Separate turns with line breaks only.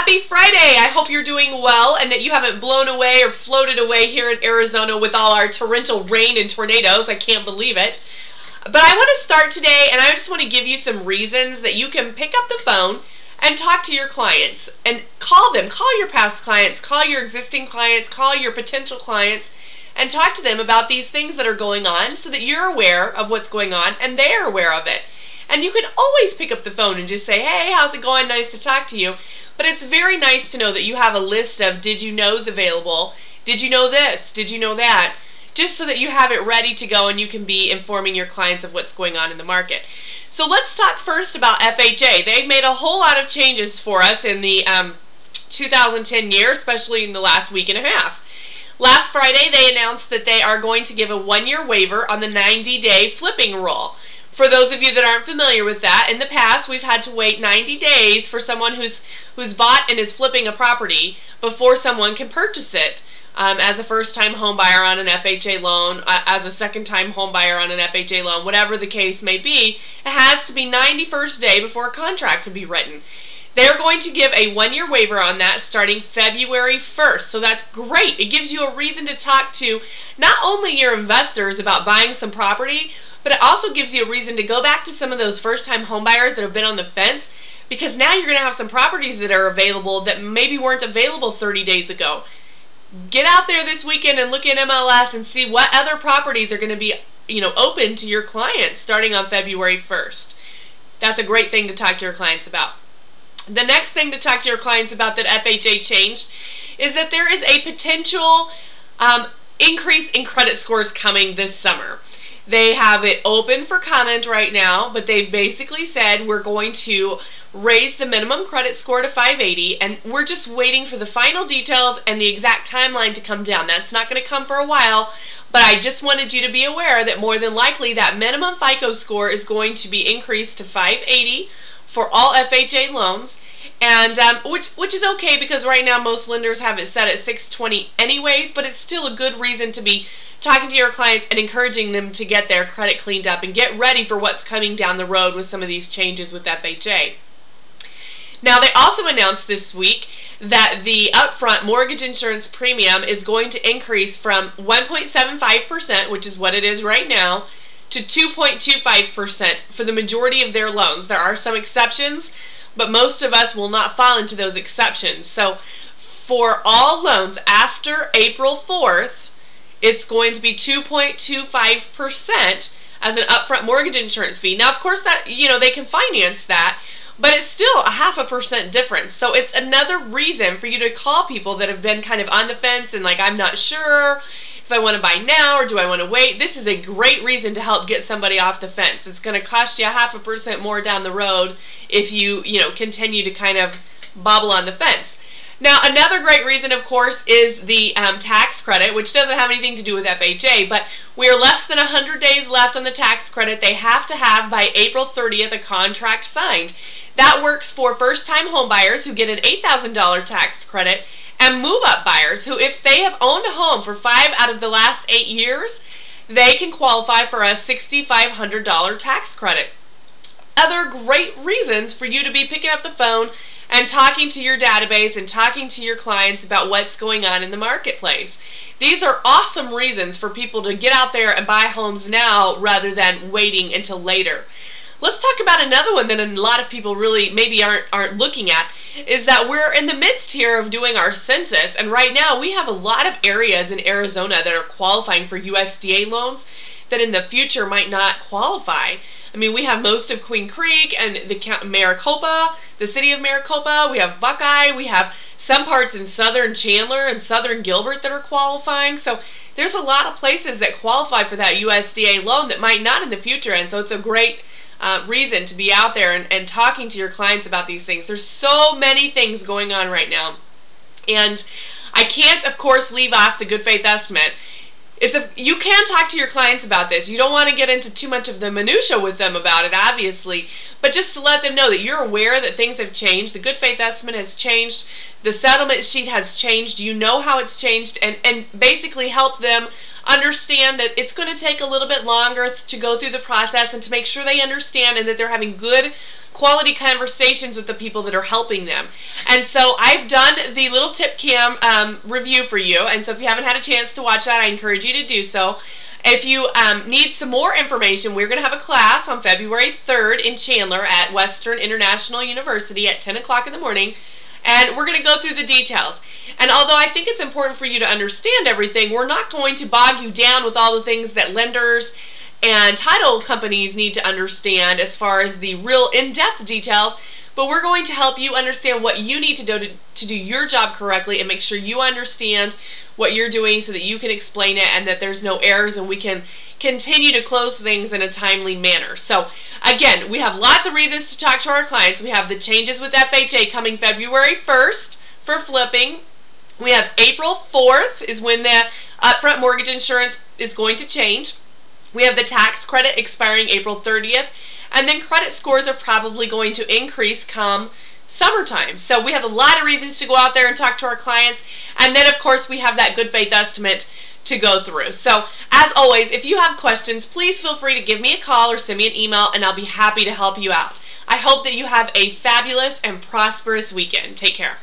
Happy Friday! I hope you're doing well and that you haven't blown away or floated away here in Arizona with all our torrential rain and tornadoes. I can't believe it. But I want to start today, and I just want to give you some reasons that you can pick up the phone and talk to your clients and call them. Call your past clients, call your existing clients, call your potential clients, and talk to them about these things that are going on so that you're aware of what's going on and they're aware of it. And you can always pick up the phone and just say, hey, how's it going? Nice to talk to you. But it's very nice to know that you have a list of did you knows available. Did you know this? Did you know that? Just so that you have it ready to go and you can be informing your clients of what's going on in the market. So let's talk first about FHA. They've made a whole lot of changes for us in the 2010 year, especially in the last week and a half. Last Friday, they announced that they are going to give a 1-year waiver on the 90-day flipping rule. For those of you that aren't familiar with that, in the past we've had to wait 90 days for someone who's bought and is flipping a property before someone can purchase it. As a first-time home buyer on an FHA loan, as a second-time home buyer on an FHA loan, whatever the case may be, it has to be 91st day before a contract can be written. They're going to give a 1-year waiver on that starting February 1st, so that's great. It gives you a reason to talk to not only your investors about buying some property, but it also gives you a reason to go back to some of those first-time home buyers that have been on the fence, because now you're going to have some properties that are available that maybe weren't available 30 days ago. Get out there this weekend and look at MLS and see what other properties are going to be, open to your clients starting on February 1st. That's a great thing to talk to your clients about. The next thing to talk to your clients about that FHA changed is that there is a potential increase in credit scores coming this summer. They have it open for comment right now, but they've basically said we're going to raise the minimum credit score to 580, and we're just waiting for the final details and the exact timeline to come down. That's not going to come for a while, but I just wanted you to be aware that more than likely that minimum FICO score is going to be increased to 580 for all FHA loans, and which is okay because right now most lenders have it set at 620 anyways, but it's still a good reason to be talking to your clients and encouraging them to get their credit cleaned up and get ready for what's coming down the road with some of these changes with FHA. Now, they also announced this week that the upfront mortgage insurance premium is going to increase from 1.75%, which is what it is right now, to 2.25% for the majority of their loans. There are some exceptions, but most of us will not fall into those exceptions. So for all loans after April 4th, it's going to be 2.25% as an upfront mortgage insurance fee. Now, of course, that they can finance that, but it's still a 0.5% difference. So it's another reason for you to call people that have been kind of on the fence and like, I'm not sure if I want to buy now or do I want to wait. This is a great reason to help get somebody off the fence. It's going to cost you 0.5% more down the road if you continue to kind of bobble on the fence. Now, another great reason, of course, is the tax credit, which doesn't have anything to do with FHA, but we are less than 100 days left on the tax credit. They have to have by April 30th a contract signed. That works for first-time home buyers who get an $8,000 tax credit and move-up buyers who, if they have owned a home for 5 out of the last 8 years, they can qualify for a $6,500 tax credit. Other great reasons for you to be picking up the phone and talking to your database and talking to your clients about what's going on in the marketplace. These are awesome reasons for people to get out there and buy homes now rather than waiting until later. Let's talk about another one that a lot of people really maybe aren't looking at, is that we're in the midst here of doing our census, and right now we have a lot of areas in Arizona that are qualifying for USDA loans that in the future might not qualify. I mean, we have most of Queen Creek and the Maricopa, the city of Maricopa. We have Buckeye. We have some parts in southern Chandler and southern Gilbert that are qualifying. So there's a lot of places that qualify for that USDA loan that might not in the future. And so it's a great reason to be out there and talking to your clients about these things. There's so many things going on right now. And I can't, of course, leave off the good faith estimate. You can talk to your clients about this. You don't want to get into too much of the minutia with them about it, obviously, but just to let them know that you're aware that things have changed. The good faith estimate has changed. The settlement sheet has changed. You know how it's changed, and basically help them understand that it's going to take a little bit longer to go through the process, and to make sure they understand and that they're having good quality conversations with the people that are helping them. And so I've done the little tip cam review for you, and so if you haven't had a chance to watch that, I encourage you to do so. If you need some more information, we're going to have a class on February 3rd in Chandler at Western International University at 10 o'clock in the morning, and we're going to go through the details. And although I think it's important for you to understand everything, we're not going to bog you down with all the things that lenders and title companies need to understand as far as the real in-depth details, but we're going to help you understand what you need to do your job correctly, and make sure you understand what you're doing so that you can explain it and that there's no errors, and we can continue to close things in a timely manner. So again, we have lots of reasons to talk to our clients. We have the changes with FHA coming February 1st for flipping. We have April 4th is when the upfront mortgage insurance is going to change. We have the tax credit expiring April 30th, and then credit scores are probably going to increase come summertime. So we have a lot of reasons to go out there and talk to our clients, and then of course we have that good faith estimate to go through. So as always, if you have questions, please feel free to give me a call or send me an email, and I'll be happy to help you out. I hope that you have a fabulous and prosperous weekend. Take care.